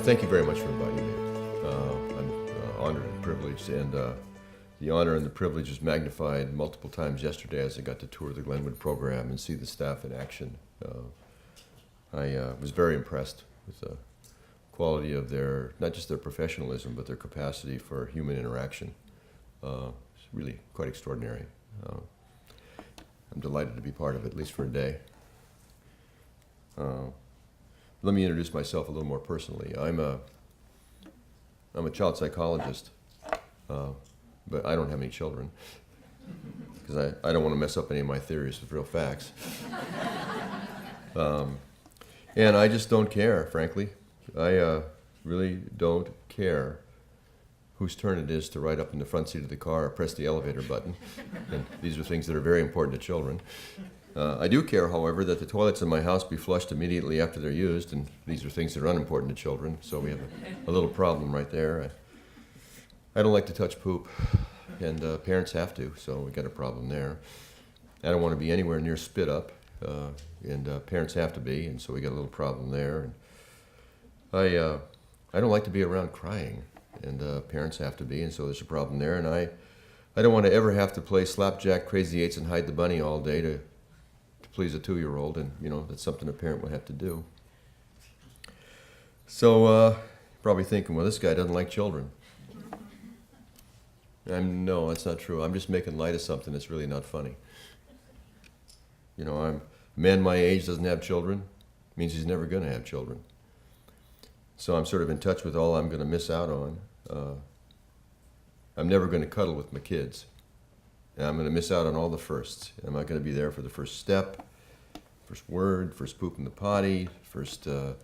thank you very much for inviting me. I'm honored and privileged, and the honor and the privilege is magnified multiple times yesterday as I got to tour the Glenwood program and see the staff in action. I was very impressed with the quality of their, not just their professionalism, but their capacity for human interaction. It's really quite extraordinary. I'm delighted to be part of it, at least for a day. Let me introduce myself a little more personally. I'm a child psychologist, but I don't have any children because I don't want to mess up any of my theories with real facts. And I just don't care, frankly. I really don't care whose turn it is to ride up in the front seat of the car or press the elevator button. And these are things that are very important to children. I do care, however, that the toilets in my house be flushed immediately after they're used, and these are things that are unimportant to children, so we have a little problem right there. I don't like to touch poop, and parents have to, so we got a problem there. I don't want to be anywhere near spit up, and parents have to be, and so we got a little problem there. And I don't like to be around crying, and parents have to be, and so there's a problem there. And I don't want to ever have to play slapjack, crazy eights, and hide the bunny all day to please a 2-year-old, and that's something a parent would have to do. So probably thinking, well, this guy doesn't like children. No, that's not true. I'm just making light of something that's really not funny. A man my age doesn't have children, means he's never going to have children. So I'm sort of in touch with all I'm going to miss out on. I'm never going to cuddle with my kids. And I'm going to miss out on all the firsts. I'm not going to be there for the first step, first word, first poop in the potty, first day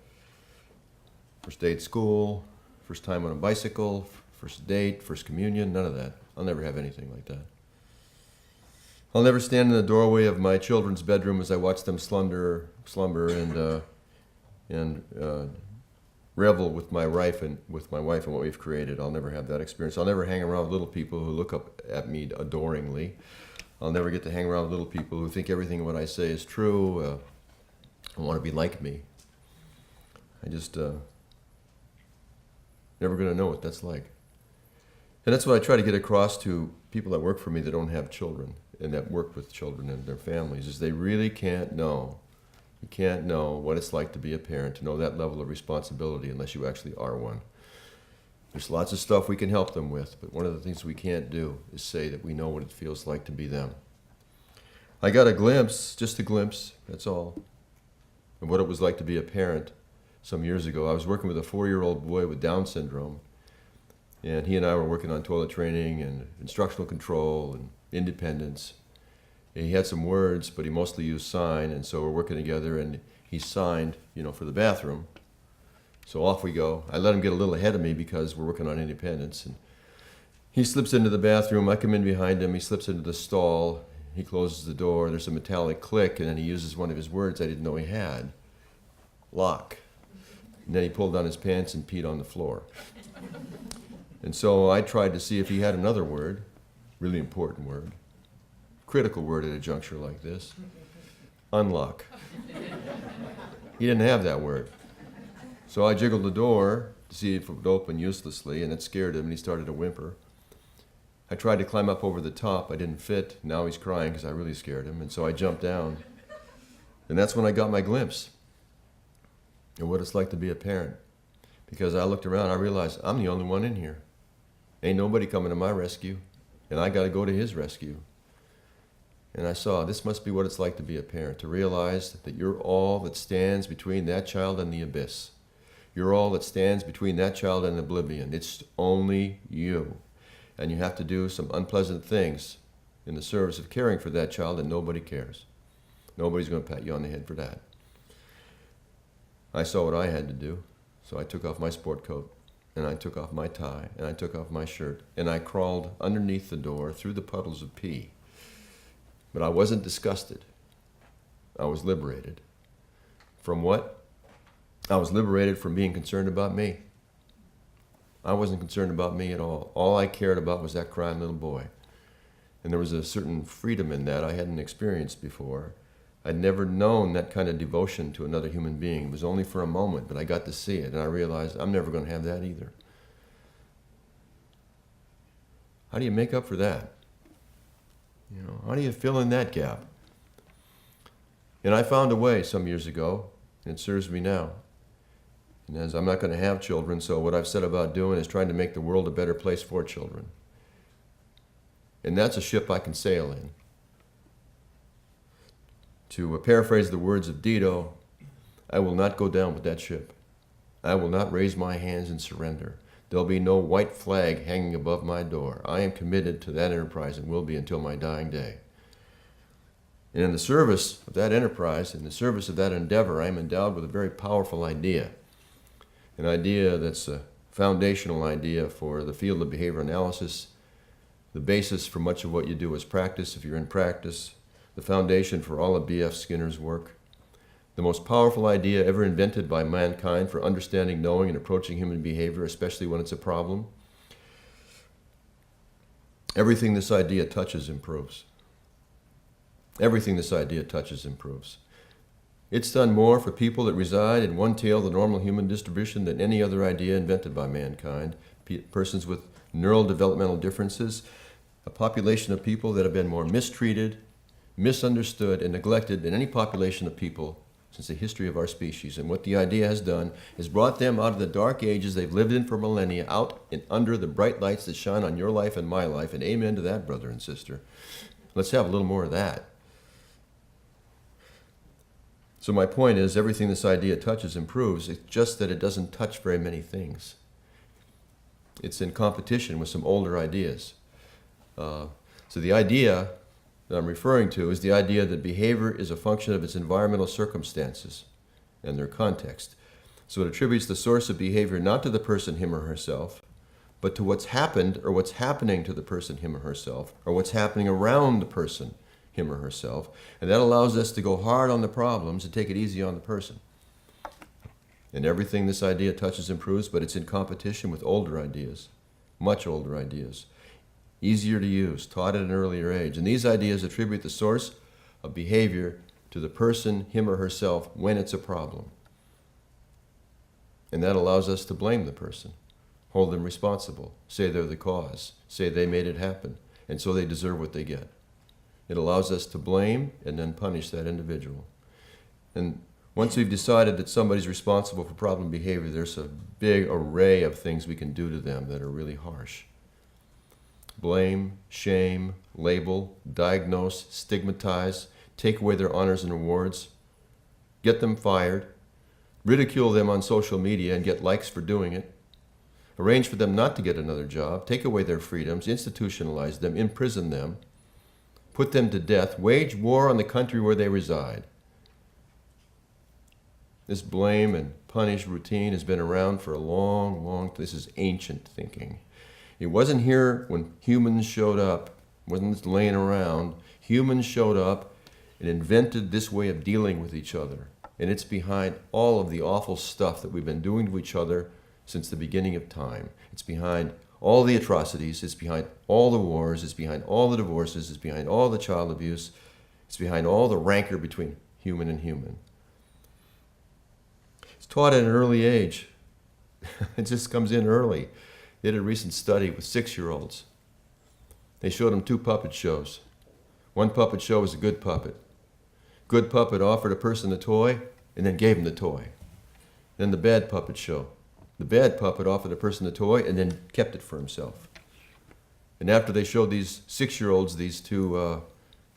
at school, first time on a bicycle, first date, first communion, none of that. I'll never have anything like that. I'll never stand in the doorway of my children's bedroom as I watch them slumber and revel with my wife and what we've created. I'll never have that experience. I'll never hang around with little people who look up at me adoringly. I'll never get to hang around with little people who think everything what I say is true, and want to be like me. I just never going to know what that's like. And that's what I try to get across to people that work for me that don't have children and that work with children and their families, is they really can't know. You can't know what it's like to be a parent, to know that level of responsibility unless you actually are one. There's lots of stuff we can help them with, but one of the things we can't do is say that we know what it feels like to be them. I got a glimpse, just a glimpse, that's all, of what it was like to be a parent some years ago. I was working with a 4-year-old boy with Down syndrome, and he and I were working on toilet training and instructional control and independence. He had some words, but he mostly used sign, and so we're working together, and he signed, for the bathroom. So off we go. I let him get a little ahead of me because we're working on independence. And he slips into the bathroom. I come in behind him. He slips into the stall. He closes the door. There's a metallic click, and then he uses one of his words I didn't know he had. Lock. And then he pulled down his pants and peed on the floor. And so I tried to see if he had another word, really important word, critical word at a juncture like this. Unlock. He didn't have that word. So I jiggled the door to see if it would open uselessly, and it scared him, and he started to whimper. I tried to climb up over the top. I didn't fit. Now he's crying because I really scared him, and so I jumped down. And that's when I got my glimpse of what it's like to be a parent. Because I looked around, I realized I'm the only one in here. Ain't nobody coming to my rescue, and I got to go to his rescue. And I saw this must be what it's like to be a parent, to realize that you're all that stands between that child and the abyss. You're all that stands between that child and oblivion. It's only you. And you have to do some unpleasant things in the service of caring for that child, and nobody cares. Nobody's going to pat you on the head for that. I saw what I had to do, so I took off my sport coat, and I took off my tie, and I took off my shirt, and I crawled underneath the door through the puddles of pee. But I wasn't disgusted. I was liberated. From what? I was liberated from being concerned about me. I wasn't concerned about me at all. All I cared about was that crying little boy. And there was a certain freedom in that I hadn't experienced before. I'd never known that kind of devotion to another human being. It was only for a moment, but I got to see it, and I realized I'm never going to have that either. How do you make up for that? How do you fill in that gap? And I found a way some years ago, and it serves me now. And as I'm not going to have children, so what I've set about doing is trying to make the world a better place for children. And that's a ship I can sail in. To paraphrase the words of Dido, I will not go down with that ship. I will not raise my hands in surrender. There'll be no white flag hanging above my door. I am committed to that enterprise and will be until my dying day. And in the service of that enterprise, in the service of that endeavor, I am endowed with a very powerful idea. An idea that's a foundational idea for the field of behavior analysis, the basis for much of what you do is practice, if you're in practice, the foundation for all of B.F. Skinner's work, the most powerful idea ever invented by mankind for understanding, knowing, and approaching human behavior, especially when it's a problem. Everything this idea touches improves. Everything this idea touches improves. It's done more for people that reside in one tail of the normal human distribution than any other idea invented by mankind. Persons with neural developmental differences, a population of people that have been more mistreated, misunderstood, and neglected than any population of people since the history of our species. And what the idea has done is brought them out of the dark ages they've lived in for millennia, out and under the bright lights that shine on your life and my life. And amen to that, brother and sister. Let's have a little more of that. So my point is, everything this idea touches improves. It's just that it doesn't touch very many things. It's in competition with some older ideas. So the idea that I'm referring to is the idea that behavior is a function of its environmental circumstances and their context. So it attributes the source of behavior not to the person, him or herself, but to what's happened or what's happening to the person, him or herself, or what's happening around the person, him or herself. And that allows us to go hard on the problems and take it easy on the person. And everything this idea touches improves, but it's in competition with older ideas, much older ideas. Easier to use, taught at an earlier age. And these ideas attribute the source of behavior to the person, him or herself, when it's a problem. And that allows us to blame the person, hold them responsible, say they're the cause, say they made it happen, and so they deserve what they get. It allows us to blame and then punish that individual. And once we've decided that somebody's responsible for problem behavior, there's a big array of things we can do to them that are really harsh. Blame, shame, label, diagnose, stigmatize, take away their honors and awards, get them fired, ridicule them on social media and get likes for doing it, arrange for them not to get another job, take away their freedoms, institutionalize them, imprison them, put them to death, wage war on the country where they reside. This blame and punish routine has been around for a long, this is ancient thinking. It wasn't here when humans showed up, it wasn't just laying around. Humans showed up and invented this way of dealing with each other. And it's behind all of the awful stuff that we've been doing to each other since the beginning of time. It's behind all the atrocities, it's behind all the wars, it's behind all the divorces, it's behind all the child abuse, it's behind all the rancor between human and human. It's taught at an early age. It just comes in early. They did a recent study with 6-year-olds. They showed them 2 puppet shows. One puppet show was a good puppet. Good puppet offered a person a toy and then gave him the toy. Then the bad puppet show. The bad puppet offered a person a toy and then kept it for himself. And after they showed these 6-year-olds these 2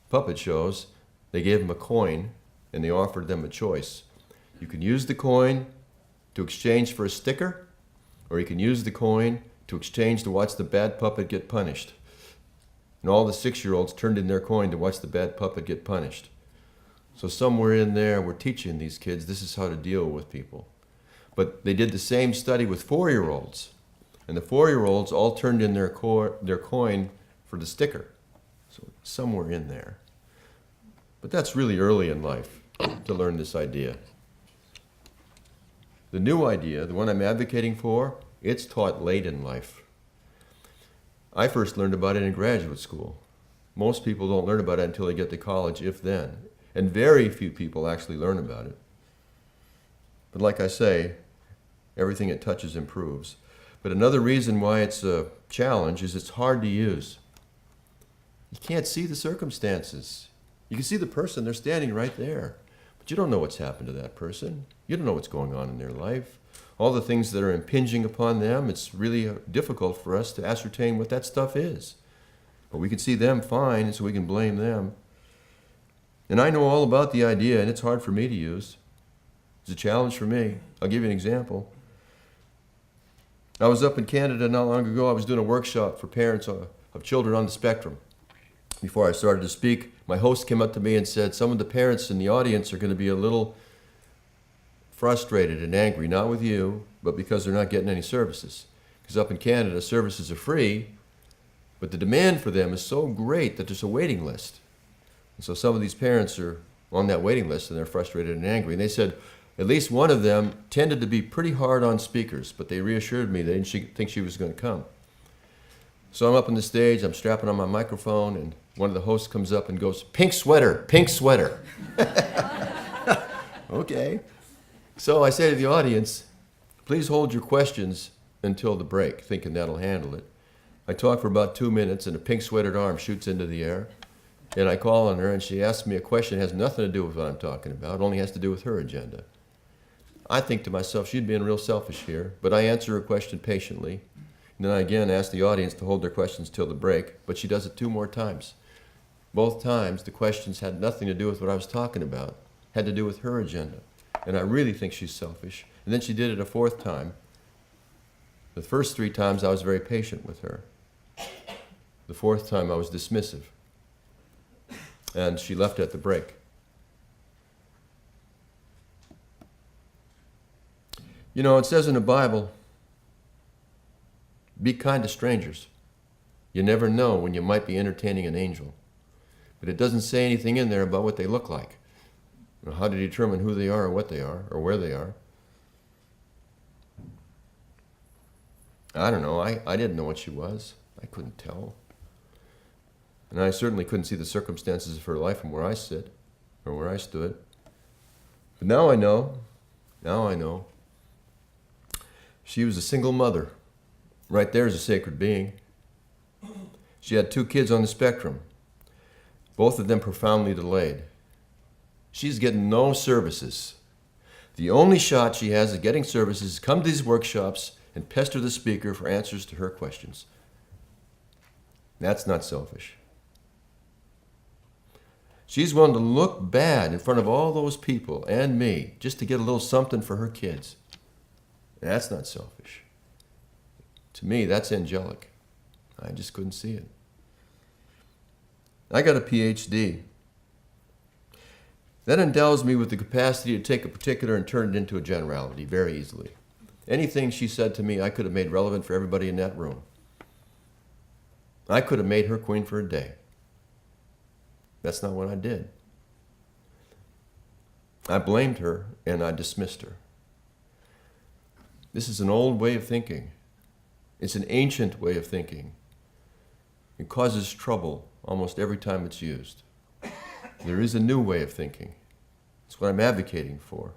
puppet shows, they gave them a coin and they offered them a choice. You can use the coin to exchange for a sticker, or you can use the coin to exchange to watch the bad puppet get punished. And all the 6-year-olds turned in their coin to watch the bad puppet get punished. So somewhere in there, we're teaching these kids this is how to deal with people. But they did the same study with 4-year-olds. And the 4-year-olds all turned in their coin for the sticker. So somewhere in there. But that's really early in life to learn this idea. The new idea, the one I'm advocating for, it's taught late in life. I first learned about it in graduate school. Most people don't learn about it until they get to college, if then. And very few people actually learn about it. But like I say, everything it touches improves. But another reason why it's a challenge is it's hard to use. You can't see the circumstances. You can see the person, they're standing right there. But you don't know what's happened to that person. You don't know what's going on in their life. All the things that are impinging upon them, it's really difficult for us to ascertain what that stuff is. But we can see them fine, and so we can blame them. And I know all about the idea, and it's hard for me to use. It's a challenge for me. I'll give you an example. I was up in Canada not long ago. I was doing a workshop for parents of children on the spectrum. Before I started to speak, my host came up to me and said, some of the parents in the audience are going to be a little frustrated and angry, not with you, but because they're not getting any services. Because up in Canada, services are free, but the demand for them is so great that there's a waiting list. And so some of these parents are on that waiting list, and they're frustrated and angry. And they said at least one of them tended to be pretty hard on speakers, but they reassured me they didn't think she was going to come. So I'm up on the stage, I'm strapping on my microphone, and one of the hosts comes up and goes, "Pink sweater, pink sweater." Okay. So I say to the audience, please hold your questions until the break, thinking that'll handle it. I talk for about 2 minutes, and a pink sweatered arm shoots into the air. And I call on her, and she asks me a question that has nothing to do with what I'm talking about. It only has to do with her agenda. I think to myself, she'd being real selfish here, but I answer her question patiently. And then I again ask the audience to hold their questions till the break, but she does it 2 more times. Both times, the questions had nothing to do with what I was talking about, had to do with her agenda. And I really think she's selfish. And then she did it a 4th time. The first 3 times, I was very patient with her. The 4th time, I was dismissive. And she left at the break. You know, it says in the Bible, be kind to strangers. You never know when you might be entertaining an angel. But it doesn't say anything in there about what they look like, or how to determine who they are or what they are or where they are. I don't know. I didn't know what she was. I couldn't tell. And I certainly couldn't see the circumstances of her life from where I sit or where I stood. But now I know. Now I know. She was a single mother. Right there is a sacred being. She had 2 kids on the spectrum, both of them profoundly delayed. She's getting no services. The only shot she has at getting services is come to these workshops and pester the speaker for answers to her questions. That's not selfish. She's willing to look bad in front of all those people and me just to get a little something for her kids. That's not selfish. To me, that's angelic. I just couldn't see it. I got a PhD. That endows me with the capacity to take a particular and turn it into a generality very easily. Anything she said to me, I could have made relevant for everybody in that room. I could have made her queen for a day. That's not what I did. I blamed her and I dismissed her. This is an old way of thinking. It's an ancient way of thinking. It causes trouble almost every time it's used. There is a new way of thinking. It's what I'm advocating for.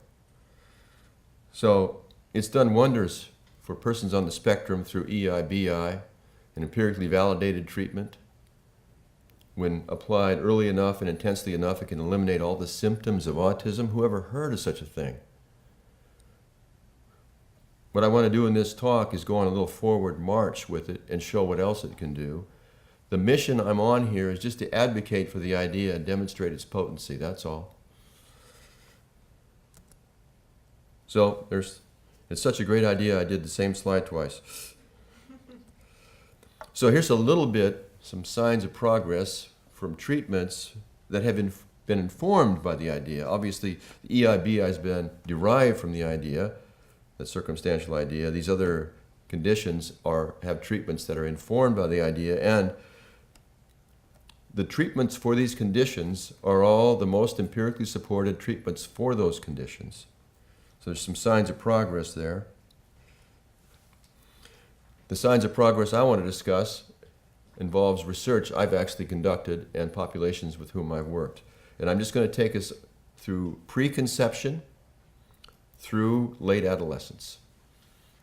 So it's done wonders for persons on the spectrum through EIBI, an empirically validated treatment. When applied early enough and intensely enough, it can eliminate all the symptoms of autism. Who ever heard of such a thing? What I want to do in this talk is go on a little forward march with it and show what else it can do. The mission I'm on here is just to advocate for the idea and demonstrate its potency, that's all. So it's such a great idea, I did the same slide twice. So here's a little bit, some signs of progress from treatments that have been informed by the idea. Obviously, the EIB has been derived from the idea, the circumstantial idea. These other conditions have treatments that are informed by the idea, and the treatments for these conditions are all the most empirically supported treatments for those conditions. So there's some signs of progress there. The signs of progress I want to discuss involves research I've actually conducted and populations with whom I've worked. And I'm just going to take us through preconception through late adolescence.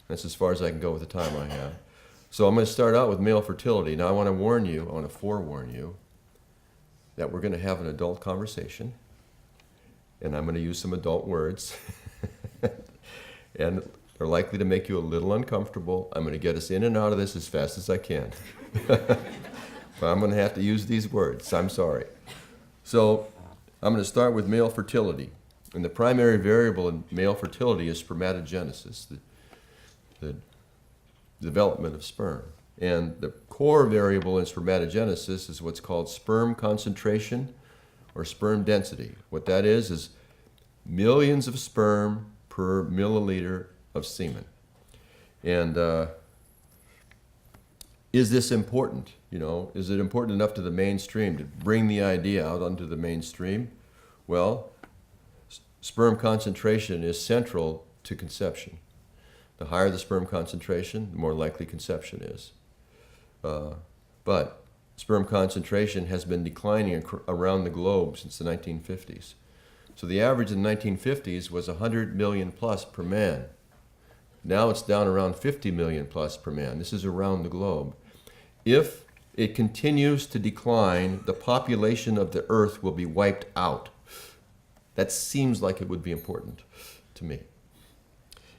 That's as far as I can go with the time I have. So I'm going to start out with male fertility. Now I want to forewarn you that we're going to have an adult conversation, and I'm going to use some adult words, and they're likely to make you a little uncomfortable. I'm going to get us in and out of this as fast as I can. But I'm going to have to use these words. I'm sorry. So I'm going to start with male fertility. And the primary variable in male fertility is spermatogenesis, the development of sperm. And the core variable in spermatogenesis is what's called sperm concentration or sperm density. What that is millions of sperm per milliliter of semen. And is this important? Is it important enough to the mainstream to bring the idea out onto the mainstream? Well, sperm concentration is central to conception. The higher the sperm concentration, the more likely conception is. But sperm concentration has been declining around the globe since the 1950s. So the average in the 1950s was 100 million plus per man. Now it's down around 50 million plus per man. This is around the globe. If it continues to decline, the population of the earth will be wiped out. That seems like it would be important to me.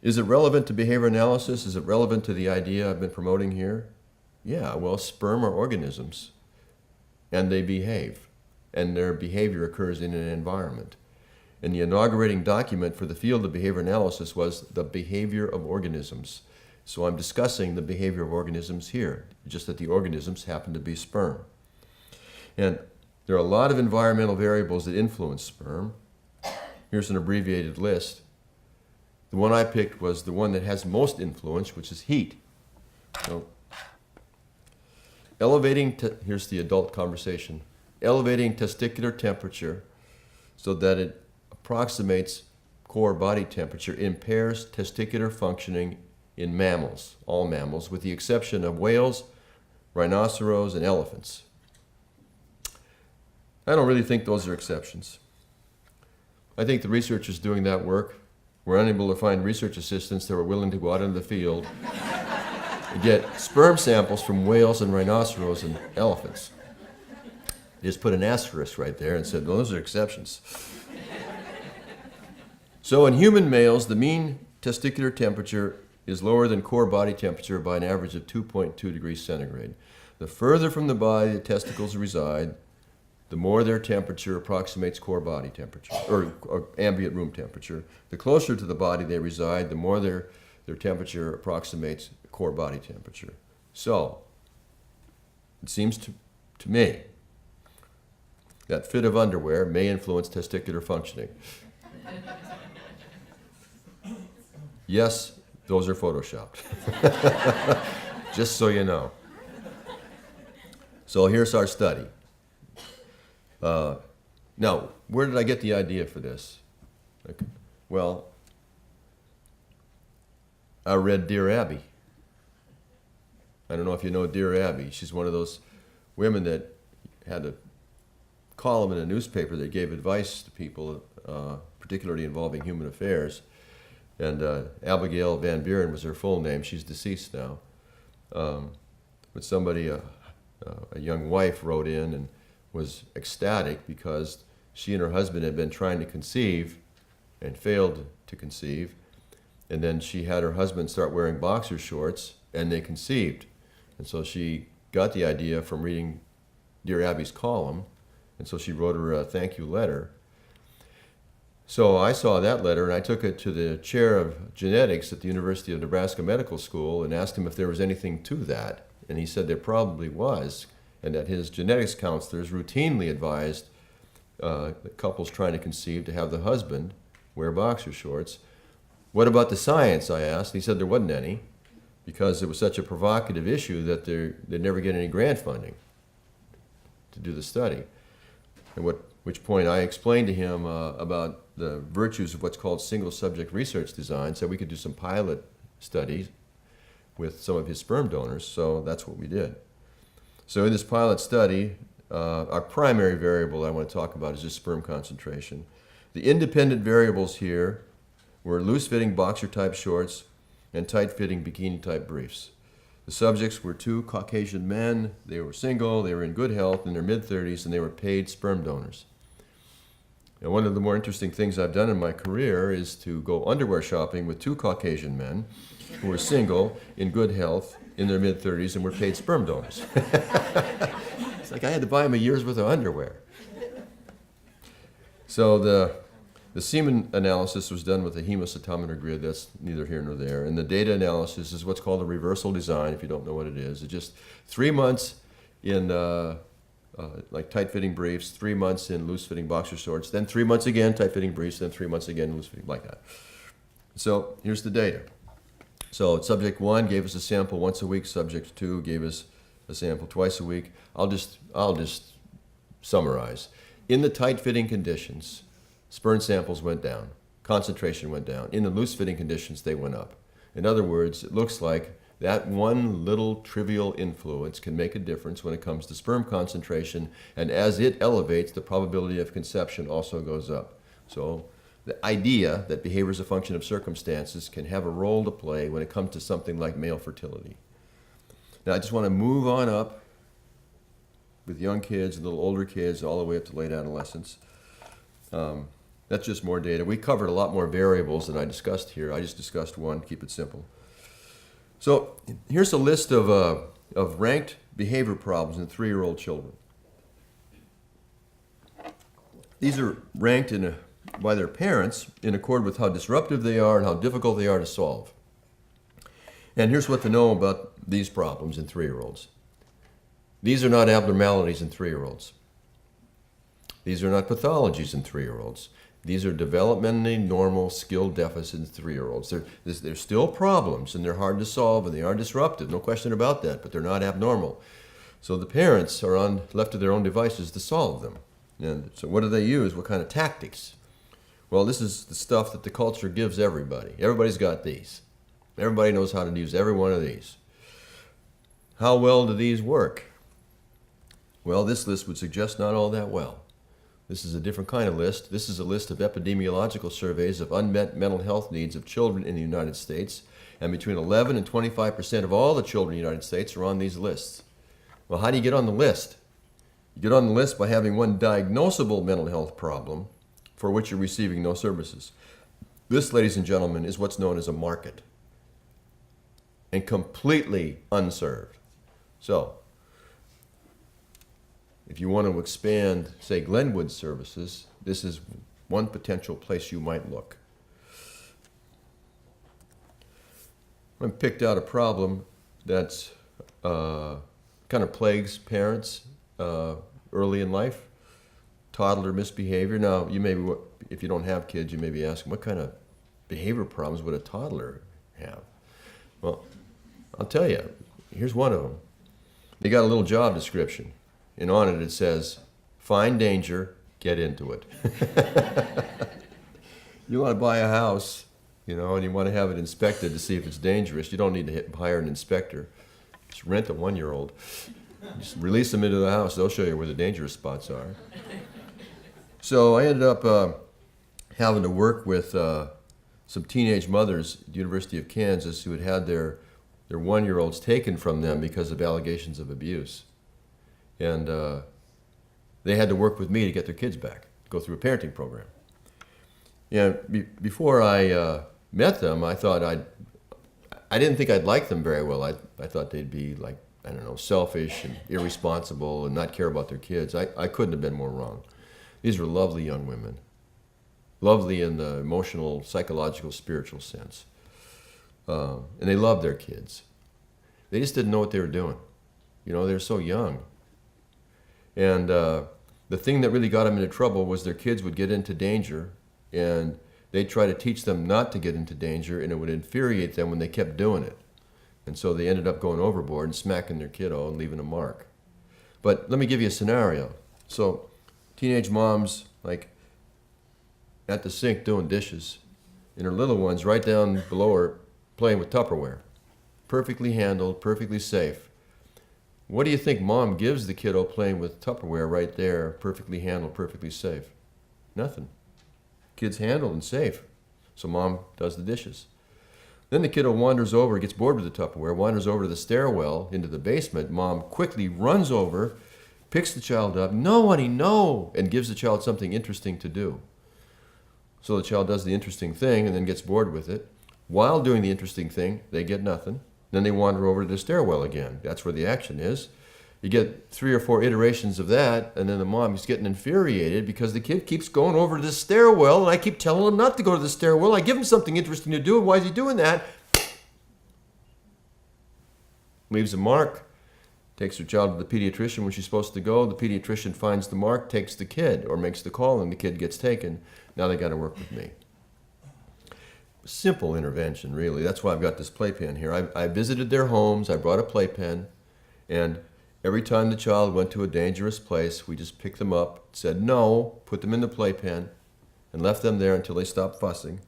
Is it relevant to behavior analysis? Is it relevant to the idea I've been promoting here? Yeah, well, sperm are organisms, and they behave, and their behavior occurs in an environment. And the inaugurating document for the field of behavior analysis was the behavior of organisms. So I'm discussing the behavior of organisms here, just that the organisms happen to be sperm. And there are a lot of environmental variables that influence sperm. Here's an abbreviated list. The one I picked was the one that has most influence, which is heat. So, here's the adult conversation. Elevating testicular temperature so that it approximates core body temperature impairs testicular functioning in mammals, all mammals, with the exception of whales, rhinoceros, and elephants. I don't really think those are exceptions. I think the researchers doing that work were unable to find research assistants that were willing to go out into the field and get sperm samples from whales and rhinoceros and elephants. They just put an asterisk right there and said, well, those are exceptions. So in human males, the mean testicular temperature is lower than core body temperature by an average of 2.2 degrees centigrade. The further from the body the testicles reside, the more their temperature approximates core body temperature, or ambient room temperature. The closer to the body they reside, the more their temperature approximates core body temperature. So, it seems to me that fit of underwear may influence testicular functioning. Yes, those are photoshopped. Just so you know. So here's our study. Now, where did I get the idea for this? Well, I read Dear Abby. I don't know if you know Dear Abby. She's one of those women that had a column in a newspaper that gave advice to people, particularly involving human affairs. And Abigail Van Buren was her full name. She's deceased now. But somebody, a young wife, wrote in and was ecstatic because she and her husband had been trying to conceive and failed to conceive. And then she had her husband start wearing boxer shorts, and they conceived. And so she got the idea from reading Dear Abby's column, and so she wrote her a thank you letter. So I saw that letter, and I took it to the chair of genetics at the University of Nebraska Medical School and asked him if there was anything to that. And he said there probably was, and that his genetics counselors routinely advised couples trying to conceive to have the husband wear boxer shorts. What about the science, I asked. He said there wasn't any, because it was such a provocative issue that they'd never get any grant funding to do the study. At which point I explained to him about the virtues of what's called single subject research design, so we could do some pilot studies with some of his sperm donors, so that's what we did. So in this pilot study, our primary variable I want to talk about is just sperm concentration. The independent variables here were loose-fitting boxer-type shorts and tight-fitting bikini-type briefs. The subjects were 2 Caucasian men. They were single, they were in good health, in their mid-30s, and they were paid sperm donors. And one of the more interesting things I've done in my career is to go underwear shopping with 2 Caucasian men who were single, in good health, in their mid-30s, and were paid sperm donors. It's like I had to buy them a year's worth of underwear. So the semen analysis was done with a hemocytometer grid. That's neither here nor there. And the data analysis is what's called a reversal design, if you don't know what it is. It's just 3 months in like tight-fitting briefs, 3 months in loose-fitting boxer shorts, then 3 months again tight-fitting briefs, then 3 months again loose-fitting, like that. So here's the data. So subject 1 gave us a sample once a week. Subject 2 gave us a sample twice a week. I'll just summarize. In the tight-fitting conditions, sperm samples went down, concentration went down. In the loose-fitting conditions, they went up. In other words, it looks like that one little trivial influence can make a difference when it comes to sperm concentration, and as it elevates, the probability of conception also goes up. So the idea that behavior is a function of circumstances can have a role to play when it comes to something like male fertility. Now, I just want to move on up with young kids, a little older kids, all the way up to late adolescence. That's just more data. We covered a lot more variables than I discussed here. I just discussed one, keep it simple. So here's a list of ranked behavior problems in 3-year-old children. These are ranked by their parents in accord with how disruptive they are and how difficult they are to solve. And here's what to know about these problems in 3-year-olds. These are not abnormalities in 3-year-olds. These are not pathologies in 3-year-olds. These are developmentally normal skill deficits in 3-year-olds. They're still problems, and they're hard to solve, and they are disruptive, no question about that, but they're not abnormal. So the parents are left to their own devices to solve them. And so what do they use? What kind of tactics? Well, this is the stuff that the culture gives everybody. Everybody's got these. Everybody knows how to use every one of these. How well do these work? Well, this list would suggest not all that well. This is a different kind of list. This is a list of epidemiological surveys of unmet mental health needs of children in the United States, and between 11 and 25% of all the children in the United States are on these lists. Well, how do you get on the list? You get on the list by having one diagnosable mental health problem for which you're receiving no services. This, ladies and gentlemen, is what's known as a market, and completely unserved. So, if you want to expand, say, Glenwood services, this is one potential place you might look. I picked out a problem that's kind of plagues parents early in life. Toddler misbehavior. Now, you may, if you don't have kids, you may be asking, what kind of behavior problems would a toddler have? Well, I'll tell you, here's one of them. They got a little job description, and on it says, find danger, get into it. You want to buy a house, and you want to have it inspected to see if it's dangerous. You don't need to hire an inspector. Just rent a 1-year-old. Just release them into the house. They'll show you where the dangerous spots are. So I ended up having to work with some teenage mothers at the University of Kansas who had their 1-year-olds taken from them because of allegations of abuse. And they had to work with me to get their kids back, go through a parenting program. Before I met them, I thought I didn't think I'd like them very well. I thought they'd be like, I don't know, selfish and irresponsible and not care about their kids. I couldn't have been more wrong. These were lovely young women. Lovely in the emotional, psychological, spiritual sense. And they loved their kids. They just didn't know what they were doing. They were so young. And the thing that really got them into trouble was their kids would get into danger, and they'd try to teach them not to get into danger, and it would infuriate them when they kept doing it. And so they ended up going overboard and smacking their kiddo and leaving a mark. But let me give you a scenario. So teenage mom's like at the sink doing dishes, and her little one's right down below her playing with Tupperware. Perfectly handled, perfectly safe. What do you think mom gives the kiddo playing with Tupperware right there, perfectly handled, perfectly safe? Nothing. Kid's handled and safe. So mom does the dishes. Then the kiddo wanders over, gets bored with the Tupperware, wanders over to the stairwell into the basement. Mom quickly runs over, picks the child up, "No, honey, no," and gives the child something interesting to do. So the child does the interesting thing and then gets bored with it. While doing the interesting thing, they get nothing. Then they wander over to the stairwell again. That's where the action is. You get 3 or 4 iterations of that, and then the mom is getting infuriated because the kid keeps going over to the stairwell, and I keep telling him not to go to the stairwell. I give him something interesting to do, and why is he doing that? Leaves a mark. Takes her child to the pediatrician when she's supposed to go. The pediatrician finds the mark, takes the kid, or makes the call, and the kid gets taken. Now they got to work with me. Simple intervention, really. That's why I've got this playpen here. I visited their homes. I brought a playpen, and every time the child went to a dangerous place, we just picked them up, said no, put them in the playpen, and left them there until they stopped fussing.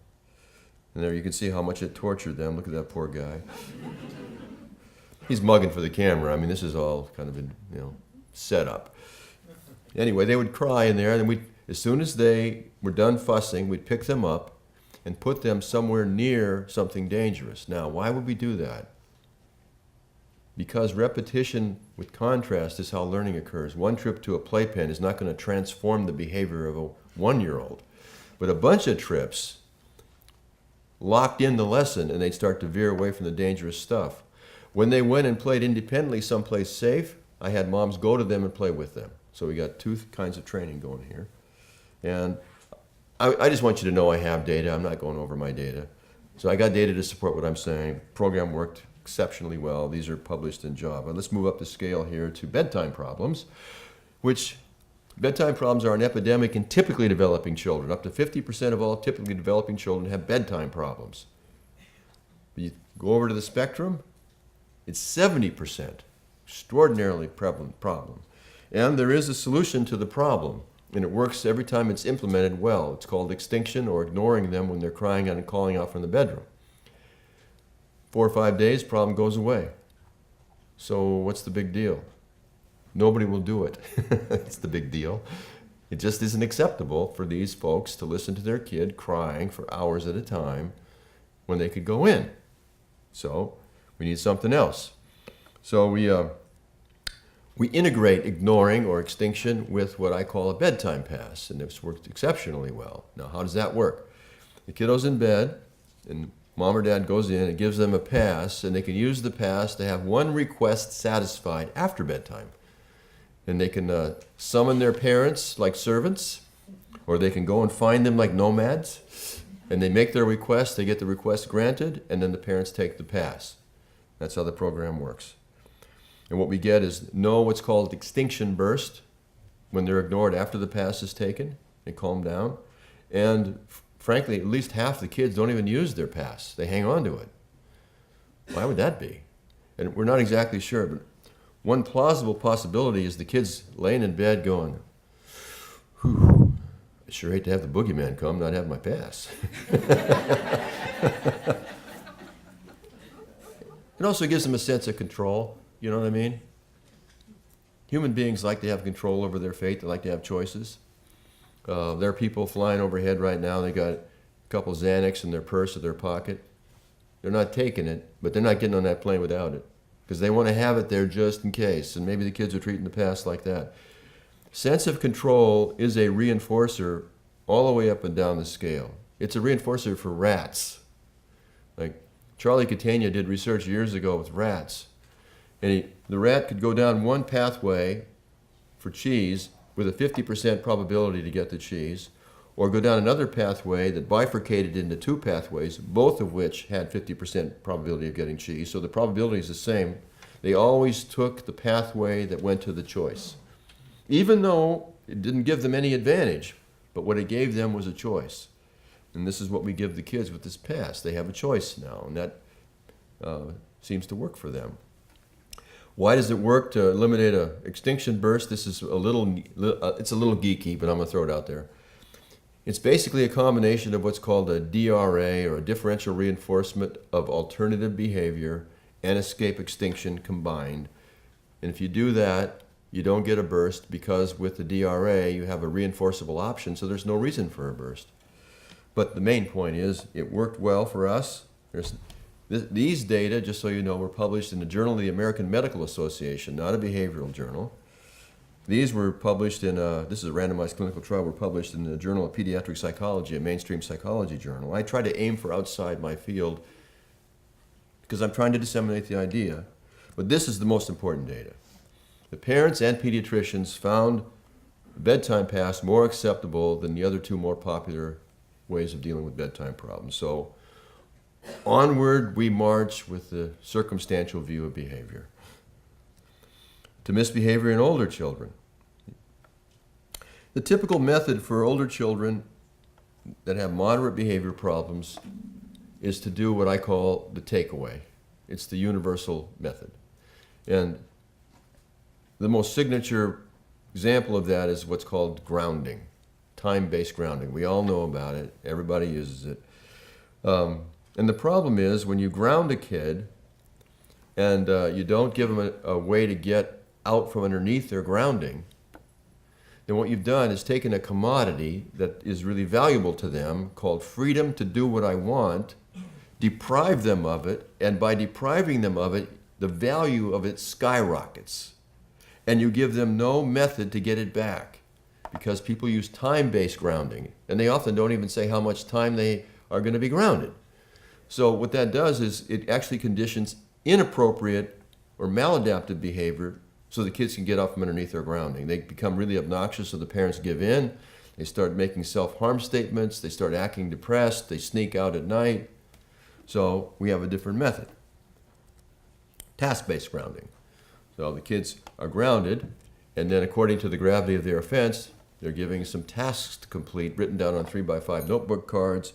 And there you can see how much it tortured them. Look at that poor guy. He's mugging for the camera. I mean, this is all kind of set up. Anyway, they would cry in there, and then as soon as they were done fussing, we'd pick them up and put them somewhere near something dangerous. Now, why would we do that? Because repetition with contrast is how learning occurs. One trip to a playpen is not going to transform the behavior of a 1-year-old. But a bunch of trips locked in the lesson, and they'd start to veer away from the dangerous stuff. When they went and played independently someplace safe, I had moms go to them and play with them. So we got 2 kinds of training going here. And I just want you to know I have data. I'm not going over my data. So I got data to support what I'm saying. Program worked exceptionally well. These are published in Java. Let's move up the scale here to bedtime problems, which bedtime problems are an epidemic in typically developing children. Up to 50% of all typically developing children have bedtime problems. You go over to the spectrum, it's 70%. Extraordinarily prevalent problem. And there is a solution to the problem, and it works every time it's implemented well. It's called extinction, or ignoring them when they're crying out and calling out from the bedroom. 4 or 5 days, problem goes away. So what's the big deal? Nobody will do it. That's the big deal. It just isn't acceptable for these folks to listen to their kid crying for hours at a time when they could go in. So we need something else. So we integrate ignoring or extinction with what I call a bedtime pass, and it's worked exceptionally well. Now, how does that work? The kiddo's in bed, and mom or dad goes in and gives them a pass, and they can use the pass to have one request satisfied after bedtime. And they can summon their parents like servants, or they can go and find them like nomads, and they make their request, they get the request granted, and then the parents take the pass. That's how the program works. And what we get is what's called extinction burst when they're ignored after the pass is taken. They calm down. And frankly, at least half the kids don't even use their pass. They hang on to it. Why would that be? And we're not exactly sure, but one plausible possibility is the kids laying in bed going, "Whew, I sure hate to have the boogeyman come, not have my pass." It also gives them a sense of control. You know what I mean? Human beings like to have control over their fate. They like to have choices. There are people flying overhead right now. They got a couple Xanax in their purse or their pocket. They're not taking it, but they're not getting on that plane without it because they want to have it there just in case. And maybe the kids are treating the past like that. Sense of control is a reinforcer all the way up and down the scale. It's a reinforcer for rats. Like Charlie Catania did research years ago with rats. And the rat could go down one pathway for cheese with a 50% probability to get the cheese, or go down another pathway that bifurcated into 2 pathways, both of which had 50% probability of getting cheese. So the probability is the same. They always took the pathway that went to the choice, even though it didn't give them any advantage, but what it gave them was a choice. And this is what we give the kids with this pass. They have a choice now, and that seems to work for them. Why does it work to eliminate an extinction burst? This is it's a little geeky, but I'm going to throw it out there. It's basically a combination of what's called a DRA, or a differential reinforcement of alternative behavior, and escape extinction combined. And if you do that, you don't get a burst because with the DRA, you have a reinforceable option, so there's no reason for a burst. But the main point is it worked well for us. These data, just so you know, were published in the Journal of the American Medical Association, not a behavioral journal. These were published in, this is a randomized clinical trial, were published in the Journal of Pediatric Psychology, a mainstream psychology journal. I try to aim for outside my field because I'm trying to disseminate the idea. But this is the most important data. The parents and pediatricians found bedtime pass more acceptable than the other two more popular ways of dealing with bedtime problems. So onward we march with the circumstantial view of behavior. To misbehavior in older children. The typical method for older children that have moderate behavior problems is to do what I call the takeaway. It's the universal method. And the most signature example of that is what's called grounding, time-based grounding. We all know about it. Everybody uses it. And the problem is when you ground a kid and you don't give them a way to get out from underneath their grounding, then what you've done is taken a commodity that is really valuable to them called freedom to do what I want, deprive them of it, and by depriving them of it, the value of it skyrockets. And you give them no method to get it back because people use time-based grounding, and they often don't even say how much time they are going to be grounded. So what that does is it actually conditions inappropriate or maladaptive behavior so the kids can get out from underneath their grounding. They become really obnoxious, so the parents give in. They start making self-harm statements. They start acting depressed. They sneak out at night. So we have a different method. Task-based grounding. So the kids are grounded, and then according to the gravity of their offense, they're giving some tasks to complete, written down on 3x5 notebook cards.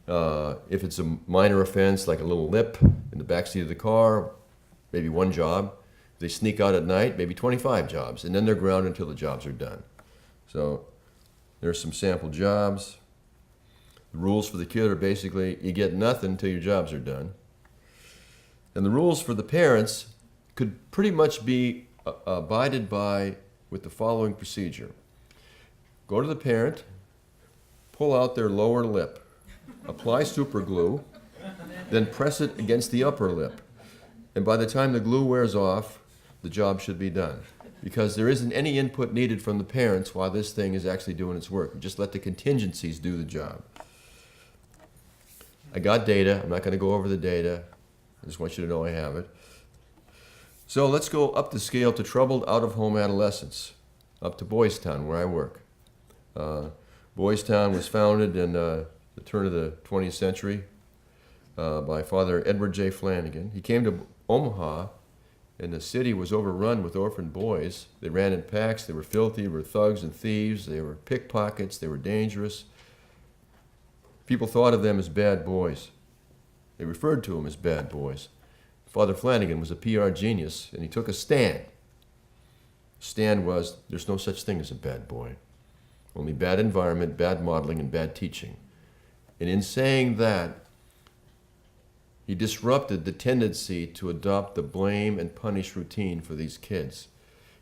If it's a minor offense, like a little lip in the backseat of the car, maybe one job. If they sneak out at night, maybe 25 jobs, and then they're grounded until the jobs are done. So there's some sample jobs. The rules for the kid are basically you get nothing until your jobs are done. And the rules for the parents could pretty much be abided by with the following procedure. Go to the parent, pull out their lower lip, apply super glue, then press it against the upper lip. And by the time the glue wears off, the job should be done. Because there isn't any input needed from the parents while this thing is actually doing its work. Just let the contingencies do the job. I got data. I'm not going to go over the data. I just want you to know I have it. So let's go up the scale to troubled out-of-home adolescents, up to Boys Town, where I work. Boys Town was founded in the turn of the 20th century by Father Edward J. Flanagan. He came to Omaha, and the city was overrun with orphan boys. They ran in packs. They were filthy. They were thugs and thieves. They were pickpockets. They were dangerous. People thought of them as bad boys. They referred to them as bad boys. Father Flanagan was a PR genius, and he took a stand. The stand was, there's no such thing as a bad boy. Only bad environment, bad modeling, and bad teaching. And in saying that, he disrupted the tendency to adopt the blame and punish routine for these kids.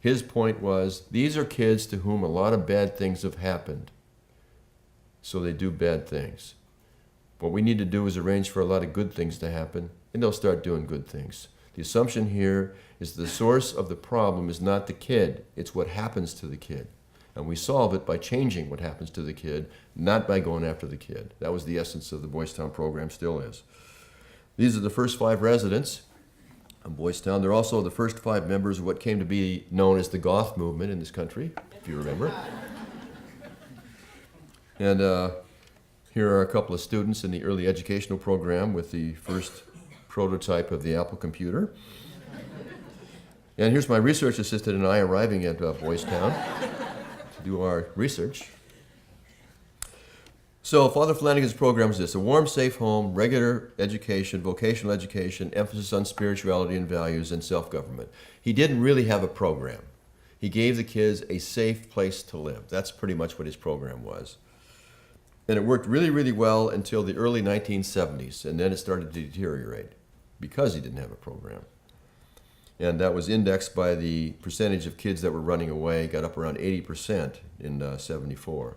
His point was, these are kids to whom a lot of bad things have happened, so they do bad things. What we need to do is arrange for a lot of good things to happen, and they'll start doing good things. The assumption here is the source of the problem is not the kid, it's what happens to the kid. And we solve it by changing what happens to the kid, not by going after the kid. That was the essence of the Boys Town program, still is. These are the first 5 residents of Boys Town. They're also the first 5 members of what came to be known as the Goth movement in this country, if you remember. And here are a couple of students in the early educational program with the first prototype of the Apple computer. And here's my research assistant and I arriving at Boys Town to do our research. So Father Flanagan's program is this: a warm, safe home, regular education, vocational education, emphasis on spirituality and values, and self-government. He didn't really have a program. He gave the kids a safe place to live. That's pretty much what his program was. And it worked really, really well until the early 1970s, and then it started to deteriorate because he didn't have a program. And that was indexed by the percentage of kids that were running away, got up around 80% in 74.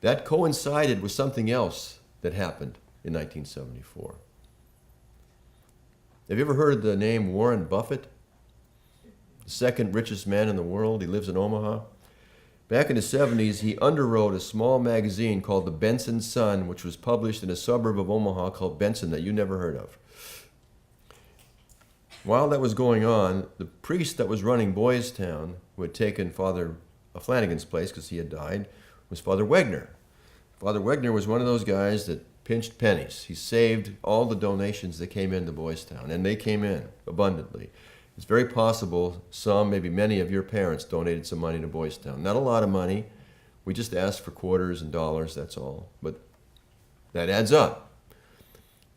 That coincided with something else that happened in 1974. Have you ever heard the name Warren Buffett? The second richest man in the world. He lives in Omaha. Back in the 70s, he underwrote a small magazine called The Benson Sun, which was published in a suburb of Omaha called Benson that you never heard of. While that was going on, the priest that was running Boys Town, who had taken Father Flanagan's place because he had died, was Father Wegner. Father Wegner was one of those guys that pinched pennies. He saved all the donations that came into Boys Town, and they came in abundantly. It's very possible some, maybe many of your parents donated some money to Boys Town. Not a lot of money. We just asked for quarters and dollars, that's all. But that adds up.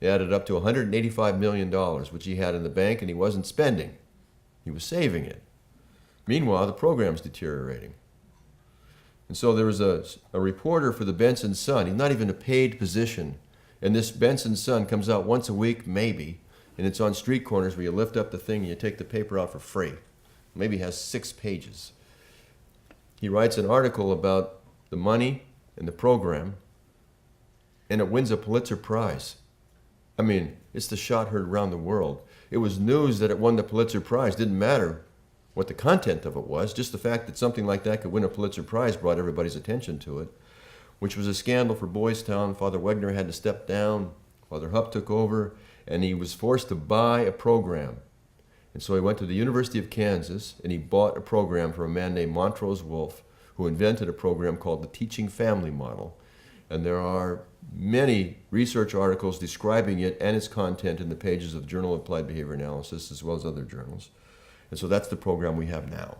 It added up to $185 million, which he had in the bank, and he wasn't spending. He was saving it. Meanwhile, the program's deteriorating. And so there was a reporter for the Benson Sun. He's not even a paid position. And this Benson Sun comes out once a week, maybe, and it's on street corners where you lift up the thing and you take the paper out for free. Maybe it has 6 pages. He writes an article about the money and the program, and it wins a Pulitzer Prize. I mean, it's the shot heard around the world. It was news that it won the Pulitzer Prize. Didn't matter what the content of it was. Just the fact that something like that could win a Pulitzer Prize brought everybody's attention to it, which was a scandal for Boys Town. Father Wegner had to step down. Father Hupp took over, and he was forced to buy a program. And so he went to the University of Kansas, and he bought a program from a man named Montrose Wolfe, who invented a program called the Teaching Family Model. And there are many research articles describing it and its content in the pages of Journal of Applied Behavior Analysis, as well as other journals. And so that's the program we have now.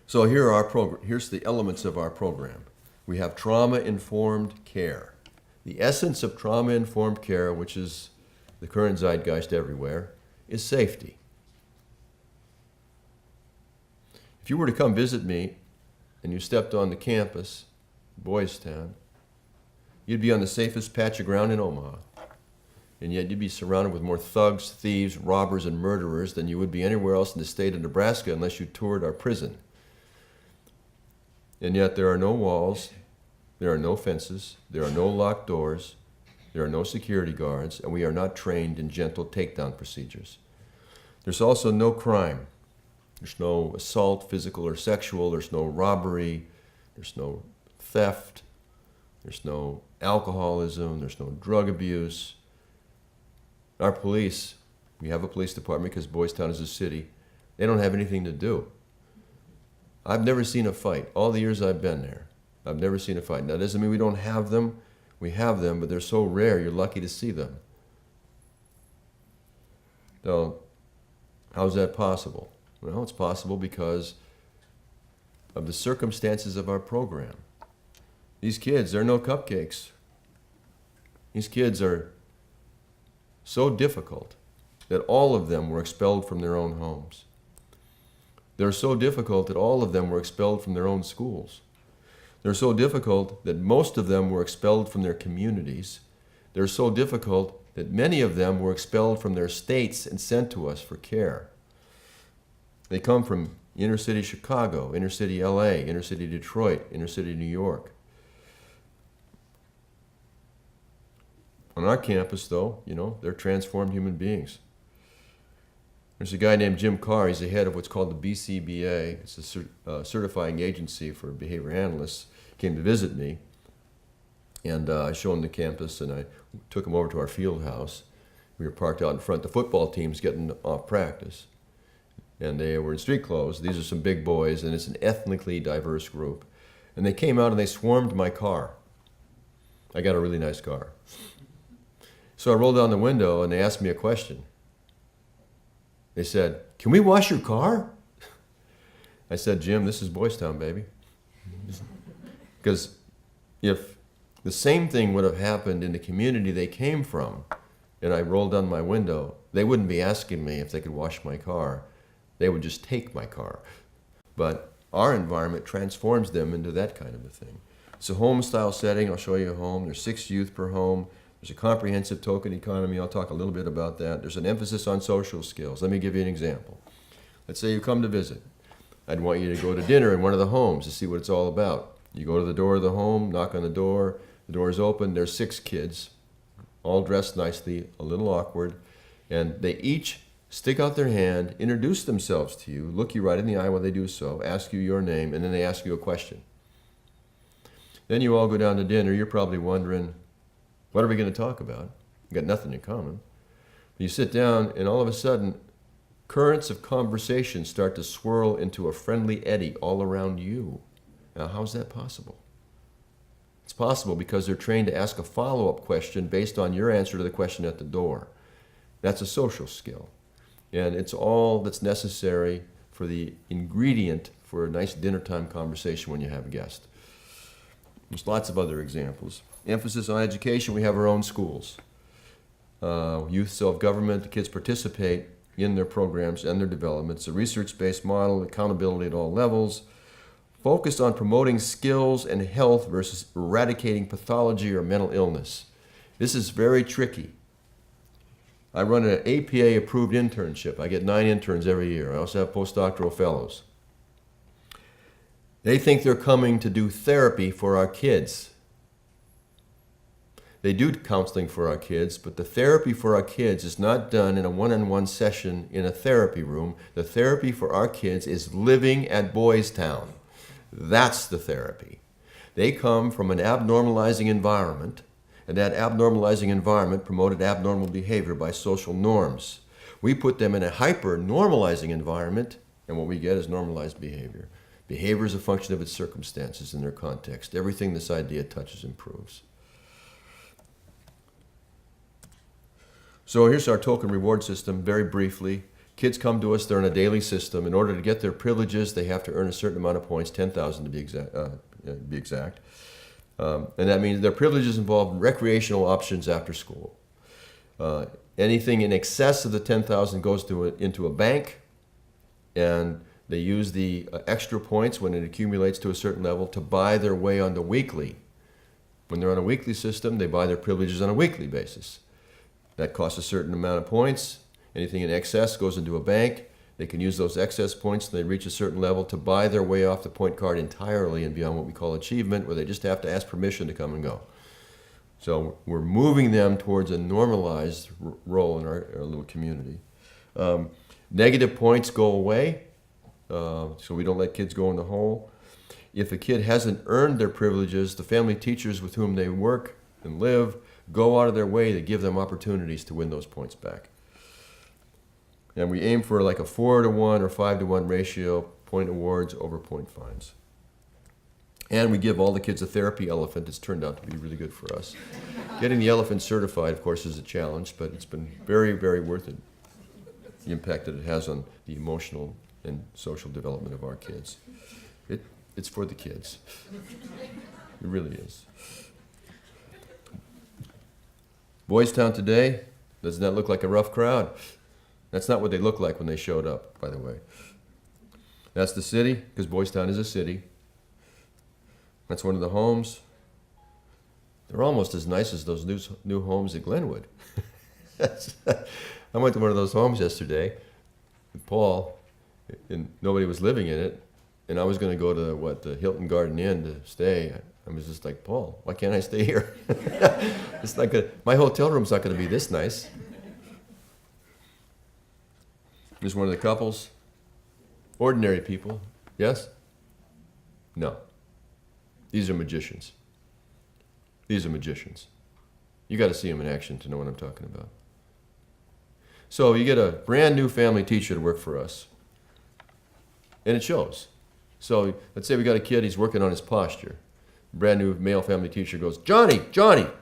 So here's the elements of our program. We have trauma-informed care. The essence of trauma-informed care, which is the current zeitgeist everywhere, is safety. If you were to come visit me and you stepped on the campus, Boys Town, you'd be on the safest patch of ground in Omaha. And yet you'd be surrounded with more thugs, thieves, robbers, and murderers than you would be anywhere else in the state of Nebraska unless you toured our prison. And yet there are no walls, there are no fences, there are no locked doors, there are no security guards, and we are not trained in gentle takedown procedures. There's also no crime. There's no assault, physical or sexual. There's no robbery. There's no theft. There's no alcoholism. There's no drug abuse. Our police, we have a police department because Boys Town is a city. They don't have anything to do. I've never seen a fight. All the years I've been there, I've never seen a fight. Now, that doesn't mean we don't have them. We have them, but they're so rare, you're lucky to see them. So, how's that possible? Well, it's possible because of the circumstances of our program. These kids, they're no cupcakes. These kids are so difficult that all of them were expelled from their own homes. They're so difficult that all of them were expelled from their own schools. They're so difficult that most of them were expelled from their communities. They're so difficult that many of them were expelled from their states and sent to us for care. They come from inner city Chicago, inner city LA, inner city Detroit, inner city New York. On our campus, though, they're transformed human beings. There's a guy named Jim Carr. He's the head of what's called the BCBA. It's a certifying agency for behavior analysts. He came to visit me, and I showed him the campus, and I took him over to our field house. We were parked out in front. The football team's getting off practice, and they were in street clothes. These are some big boys, and it's an ethnically diverse group. And they came out and they swarmed my car. I got a really nice car. So I rolled down the window, and they asked me a question. They said, "Can we wash your car?" I said, "Jim, this is Boys Town, baby." Because if the same thing would have happened in the community they came from, and I rolled down my window, they wouldn't be asking me if they could wash my car. They would just take my car. But our environment transforms them into that kind of a thing. It's a home-style setting. I'll show you a home. There's 6 youth per home. There's a comprehensive token economy. I'll talk a little bit about that. There's an emphasis on social skills. Let me give you an example. Let's say you come to visit. I'd want you to go to dinner in one of the homes to see what it's all about. You go to the door of the home, knock on the door is open, there's 6 kids, all dressed nicely, a little awkward, and they each stick out their hand, introduce themselves to you, look you right in the eye while they do so, ask you your name, and then they ask you a question. Then you all go down to dinner. You're probably wondering, what are we going to talk about? We've got nothing in common. You sit down, and all of a sudden, currents of conversation start to swirl into a friendly eddy all around you. Now, how's that possible? It's possible because they're trained to ask a follow-up question based on your answer to the question at the door. That's a social skill. And it's all that's necessary for the ingredient for a nice dinner time conversation when you have a guest. There's lots of other examples. Emphasis on education. We have our own schools. Youth self-government. The kids participate in their programs and their developments. A research-based model, accountability at all levels. Focused on promoting skills and health versus eradicating pathology or mental illness. This is very tricky. I run an APA-approved internship. I get 9 interns every year. I also have postdoctoral fellows. They think they're coming to do therapy for our kids. They do counseling for our kids, but the therapy for our kids is not done in a one-on-one session in a therapy room. The therapy for our kids is living at Boys Town. That's the therapy. They come from an abnormalizing environment, and that abnormalizing environment promoted abnormal behavior by social norms. We put them in a hyper-normalizing environment, and what we get is normalized behavior. Behavior is a function of its circumstances and their context. Everything this idea touches improves. So here's our token reward system, very briefly. Kids come to us, they're in a daily system. In order to get their privileges, they have to earn a certain amount of points, 10,000 to be exact. And that means their privileges involve recreational options after school. Anything in excess of the 10,000 goes into a bank, and they use the extra points when it accumulates to a certain level to buy their way on the weekly. When they're on a weekly system, they buy their privileges on a weekly basis. That costs a certain amount of points. Anything in excess goes into a bank. They can use those excess points when they reach a certain level to buy their way off the point card entirely and beyond what we call achievement, where they just have to ask permission to come and go. So we're moving them towards a normalized role in our little community. Negative points go away, so we don't let kids go in the hole. If a kid hasn't earned their privileges, the family teachers with whom they work and live go out of their way to give them opportunities to win those points back. And we aim for like a 4-to-1 or 5-to-1 ratio, point awards over point fines. And we give all the kids a therapy elephant. It's turned out to be really good for us. Getting the elephant certified, of course, is a challenge, but it's been very, very worth it. The impact that it has on the emotional and social development of our kids. It's for the kids. It really is. Boys Town today, doesn't that look like a rough crowd? That's not what they look like when they showed up, by the way. That's the city, because Boys Town is a city. That's one of the homes. They're almost as nice as those new homes at Glenwood. I went to one of those homes yesterday with Paul, and nobody was living in it, and I was going to go to the Hilton Garden Inn to stay. I was just like, Paul, why can't I stay here? It's not good. My hotel room's not going to be this nice. Here's one of the couples. Ordinary people. Yes? No. These are magicians. These are magicians. You got to see them in action to know what I'm talking about. So you get a brand new family teacher to work for us. And it shows. So let's say we got a kid, he's working on his posture. Brand new male family teacher goes, Johnny,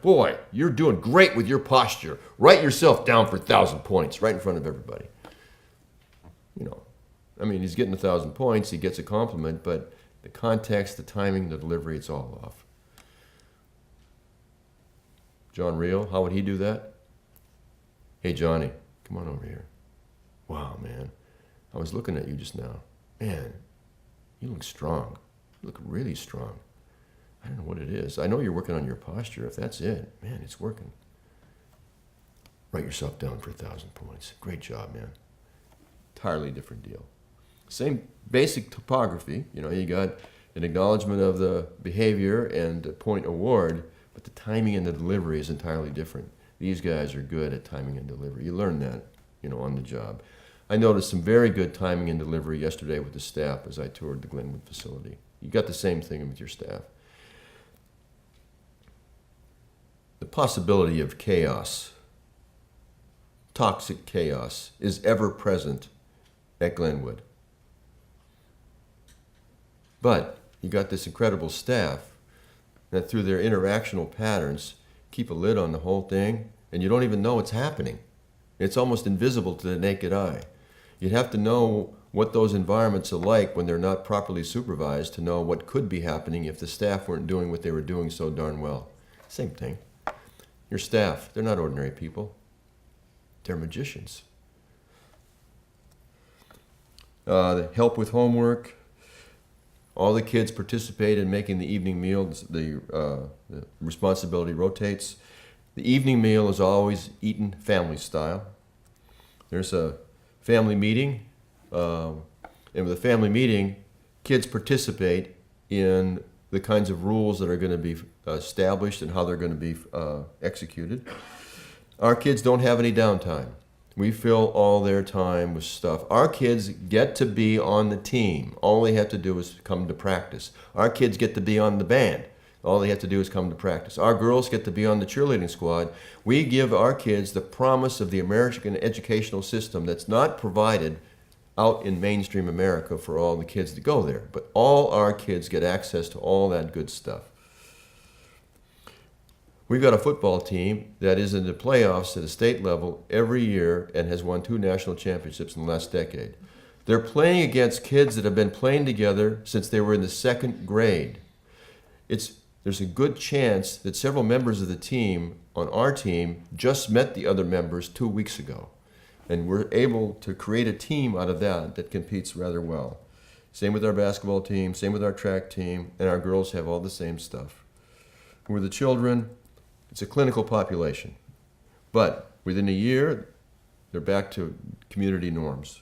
boy, you're doing great with your posture. Write yourself down for 1,000 points right in front of everybody. He's getting 1,000 points, he gets a compliment, but the context, the timing, the delivery, it's all off. John Reel, how would he do that? Hey, Johnny, come on over here. Wow, man, I was looking at you just now. Man, you look strong. You look really strong. I don't know what it is. I know you're working on your posture. If that's it, man, it's working. Write yourself down for 1,000 points. Great job, man. Entirely different deal. Same basic topography. You got an acknowledgement of the behavior and a point award, but the timing and the delivery is entirely different. These guys are good at timing and delivery. You learn that, on the job. I noticed some very good timing and delivery yesterday with the staff as I toured the Glenwood facility. You got the same thing with your staff. The possibility of chaos, toxic chaos, is ever present at Glenwood. But you got this incredible staff that through their interactional patterns keep a lid on the whole thing, and you don't even know what's happening. It's almost invisible to the naked eye. You'd have to know what those environments are like when they're not properly supervised to know what could be happening if the staff weren't doing what they were doing so darn well. Same thing. Your staff, they're not ordinary people. They're magicians. The help with homework. All the kids participate in making the evening meal. The responsibility rotates. The evening meal is always eaten family style. There's a family meeting, and with a family meeting, kids participate in the kinds of rules that are going to be established and how they're going to be executed. Our kids don't have any downtime. We fill all their time with stuff. Our kids get to be on the team. All they have to do is come to practice. Our kids get to be on the band. All they have to do is come to practice. Our girls get to be on the cheerleading squad. We give our kids the promise of the American educational system that's not provided out in mainstream America for all the kids to go there. But all our kids get access to all that good stuff. We've got a football team that is in the playoffs at a state level every year and has won 2 national championships in the last decade. They're playing against kids that have been playing together since they were in the 2nd grade. There's a good chance that several members of the team on our team just met the other members 2 weeks ago. And we're able to create a team out of that competes rather well. Same with our basketball team, same with our track team, and our girls have all the same stuff. With the children, it's a clinical population. But within a year, they're back to community norms.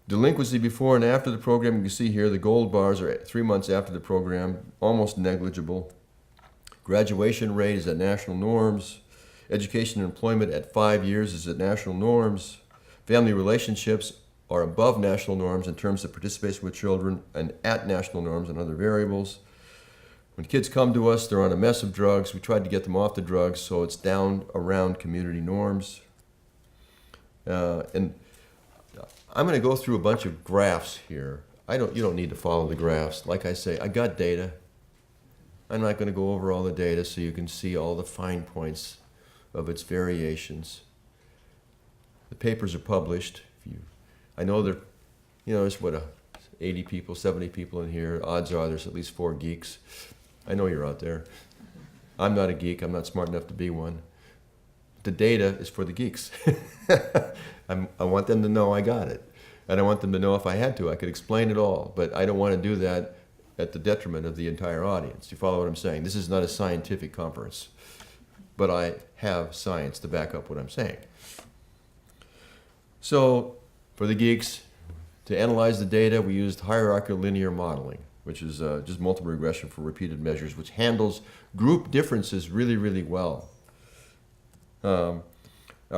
Delinquency before and after the program, you can see here the gold bars are 3 months after the program, almost negligible. Graduation rate is at national norms. Education and employment at 5 years is at national norms. Family relationships are above national norms in terms of participation with children and at national norms and other variables. When kids come to us, they're on a mess of drugs. We tried to get them off the drugs, so it's down around community norms. And I'm going to go through a bunch of graphs here. You don't need to follow the graphs. Like I say, I got data. I'm not going to go over all the data so you can see all the fine points of its variations. The papers are published. I know there's 80 people, 70 people in here. Odds are there's at least 4 geeks. I know you're out there. I'm not a geek. I'm not smart enough to be one. The data is for the geeks. I want them to know I got it. And I want them to know if I had to, I could explain it all. But I don't want to do that at the detriment of the entire audience. You follow what I'm saying? This is not a scientific conference. But I have science to back up what I'm saying. So for the geeks, to analyze the data, we used hierarchical linear modeling, which is just multiple regression for repeated measures, which handles group differences really, really well. All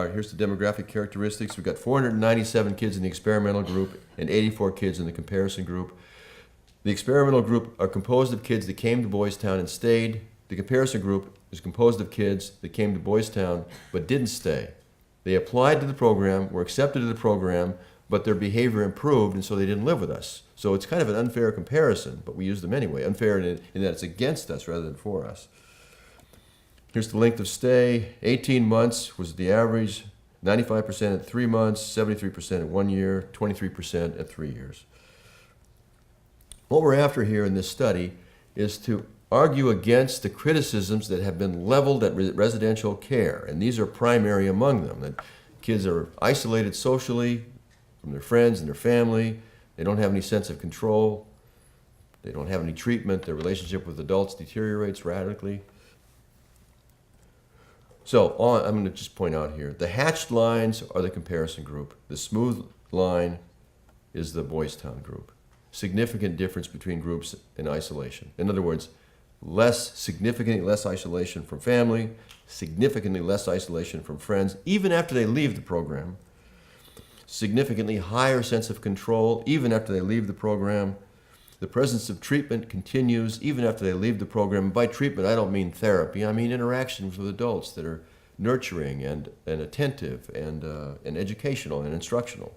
right, here's the demographic characteristics. We've got 497 kids in the experimental group and 84 kids in the comparison group. The experimental group are composed of kids that came to Boys Town and stayed. The comparison group is composed of kids that came to Boys Town but didn't stay. They applied to the program, were accepted to the program, but their behavior improved, and so they didn't live with us. So it's kind of an unfair comparison, but we use them anyway. Unfair in that it's against us rather than for us. Here's the length of stay. 18 months was the average, 95% at 3 months, 73% at 1 year, 23% at 3 years. What we're after here in this study is to argue against the criticisms that have been leveled at residential care, and these are primary among them, that kids are isolated socially from their friends and their family, they don't have any sense of control, they don't have any treatment, their relationship with adults deteriorates radically. I'm going to just point out here, the hatched lines are the comparison group. The smooth line is the Boys Town group. Significant difference between groups in isolation. In other words, significantly less isolation from family, significantly less isolation from friends, even after they leave the program. Significantly higher sense of control, even after they leave the program. The presence of treatment continues even after they leave the program. And by treatment, I don't mean therapy. I mean interactions with adults that are nurturing and attentive and educational and instructional.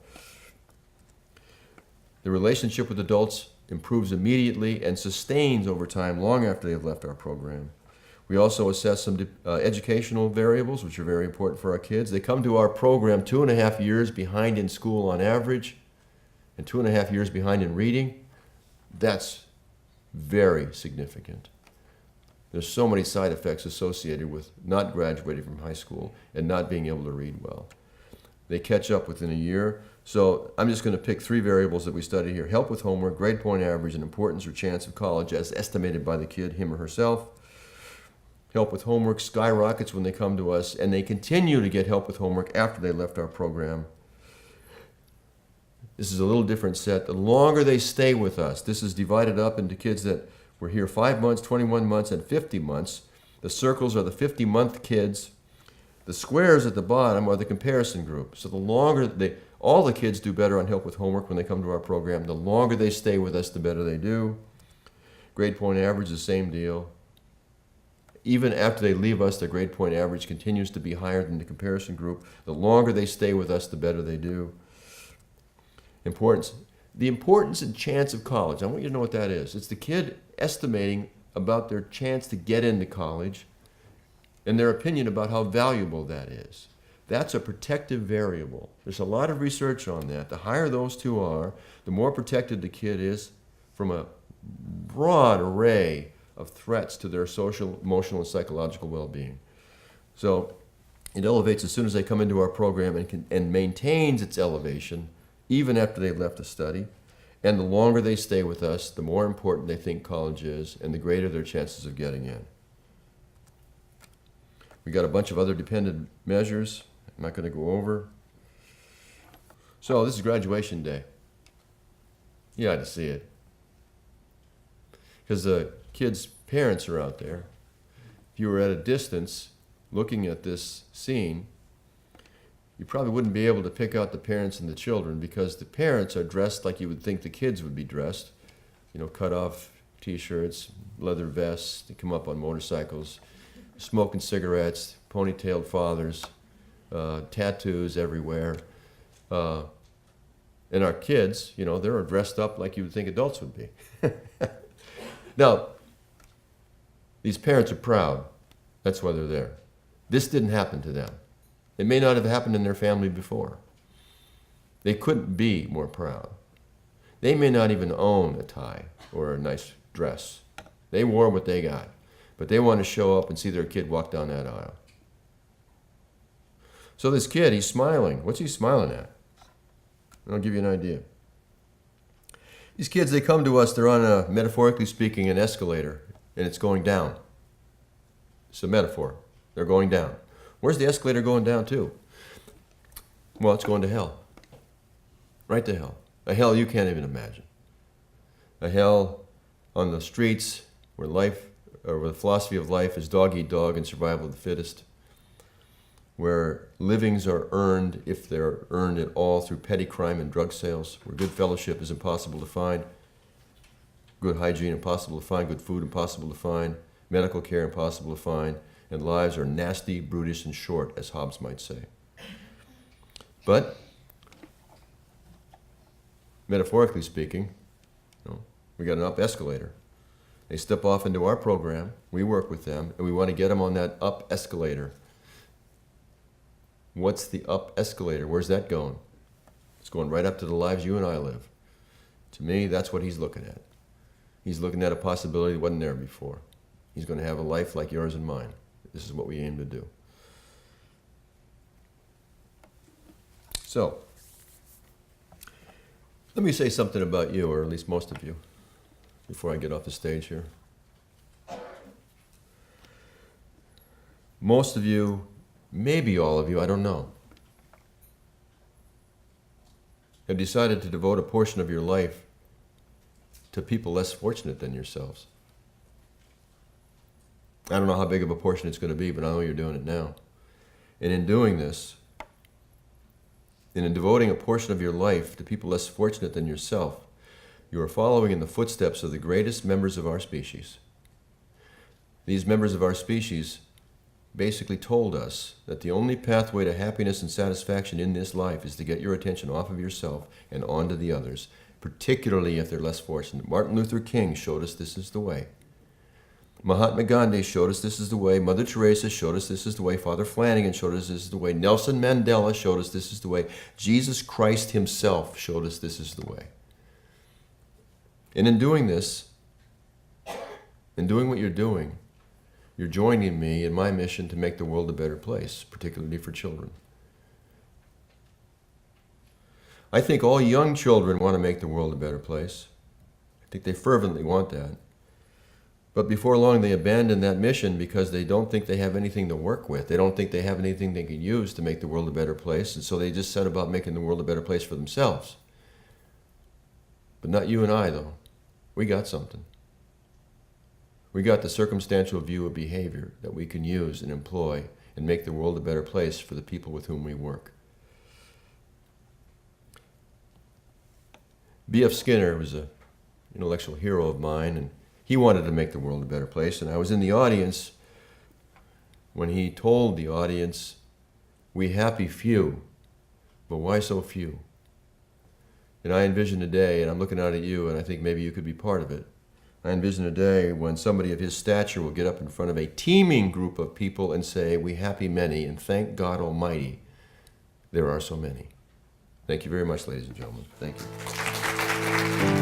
The relationship with adults improves immediately and sustains over time long after they've left our program. We also assess some educational variables, which are very important for our kids. They come to our program 2.5 years behind in school on average, and 2.5 years behind in reading. That's very significant. There's so many side effects associated with not graduating from high school and not being able to read well. They catch up within a year. So I'm just going to pick 3 variables that we study here. Help with homework, grade point average, and importance or chance of college as estimated by the kid, him or herself. Help with homework skyrockets when they come to us, and they continue to get help with homework after they left our program. This is a little different set. The longer they stay with us, this is divided up into kids that were here 5 months, 21 months, and 50 months. The circles are the 50-month kids. The squares at the bottom are the comparison group. So the longer all the kids do better on help with homework when they come to our program. The longer they stay with us, the better they do. Grade point average, the same deal. Even after they leave us, their grade point average continues to be higher than the comparison group. The longer they stay with us, the better they do. Importance. The importance and chance of college. I want you to know what that is. It's the kid estimating about their chance to get into college and their opinion about how valuable that is. That's a protective variable. There's a lot of research on that. The higher those two are, the more protected the kid is from a broad array of threats to their social, emotional, and psychological well-being. So it elevates as soon as they come into our program and maintains its elevation even after they've left the study. And the longer they stay with us, the more important they think college is and the greater their chances of getting in. We got a bunch of other dependent measures I'm not going to go over. So this is graduation day. You ought to see it. Because the kids' parents are out there. If you were at a distance looking at this scene, you probably wouldn't be able to pick out the parents and the children because the parents are dressed like you would think the kids would be dressed. You know, cut off t-shirts, leather vests, they come up on motorcycles, smoking cigarettes, ponytailed fathers, tattoos everywhere. And our kids, you know, they're dressed up like you would think adults would be. Now, these parents are proud. That's why they're there. This didn't happen to them. It may not have happened in their family before. They couldn't be more proud. They may not even own a tie or a nice dress. They wore what they got. But they want to show up and see their kid walk down that aisle. So this kid, he's smiling. What's he smiling at? I'll give you an idea. These kids, they come to us, they're on a, metaphorically speaking, an escalator, and it's going down. It's a metaphor. They're going down. Where's the escalator going down to? Well, it's going to hell. Right to hell. A hell you can't even imagine. A hell on the streets where life, or where the philosophy of life is dog eat dog and survival of the fittest. Where livings are earned, if they're earned at all, through petty crime and drug sales, where good fellowship is impossible to find, good hygiene impossible to find, good food impossible to find, medical care impossible to find, and lives are nasty, brutish, and short, as Hobbes might say. But, metaphorically speaking, you know, we got an up escalator. They step off into our program, we work with them, and we want to get them on that up escalator. What's the up escalator? Where's that going? It's going right up to the lives you and I live. To me, that's what he's looking at. He's looking at a possibility that wasn't there before. He's going to have a life like yours and mine. This is what we aim to do. So, let me say something about you, or at least most of you, before I get off the stage here. Most of you maybe all of you, I don't know, have decided to devote a portion of your life to people less fortunate than yourselves. I don't know how big of a portion it's going to be, but I know you're doing it now. And in doing this, and in devoting a portion of your life to people less fortunate than yourself, you are following in the footsteps of the greatest members of our species. These members of our species basically told us that the only pathway to happiness and satisfaction in this life is to get your attention off of yourself and onto the others, particularly if they're less fortunate. Martin Luther King showed us this is the way. Mahatma Gandhi showed us this is the way. Mother Teresa showed us this is the way. Father Flanagan showed us this is the way. Nelson Mandela showed us this is the way. Jesus Christ himself showed us this is the way. And in doing this, in doing what you're doing, you're joining me in my mission to make the world a better place, particularly for children. I think all young children want to make the world a better place. I think they fervently want that. But before long, they abandon that mission because they don't think they have anything to work with. They don't think they have anything they can use to make the world a better place, and so they just set about making the world a better place for themselves. But not you and I, though. We got something. We got the circumstantial view of behavior that we can use and employ and make the world a better place for the people with whom we work. B.F. Skinner was an intellectual hero of mine, and he wanted to make the world a better place, and I was in the audience when he told the audience, "We happy few, but why so few?" And I envision a day, and I'm looking out at you, and I think maybe you could be part of it. I envision a day when somebody of his stature will get up in front of a teeming group of people and say, "We happy many, and thank God Almighty, there are so many." Thank you very much, ladies and gentlemen. Thank you.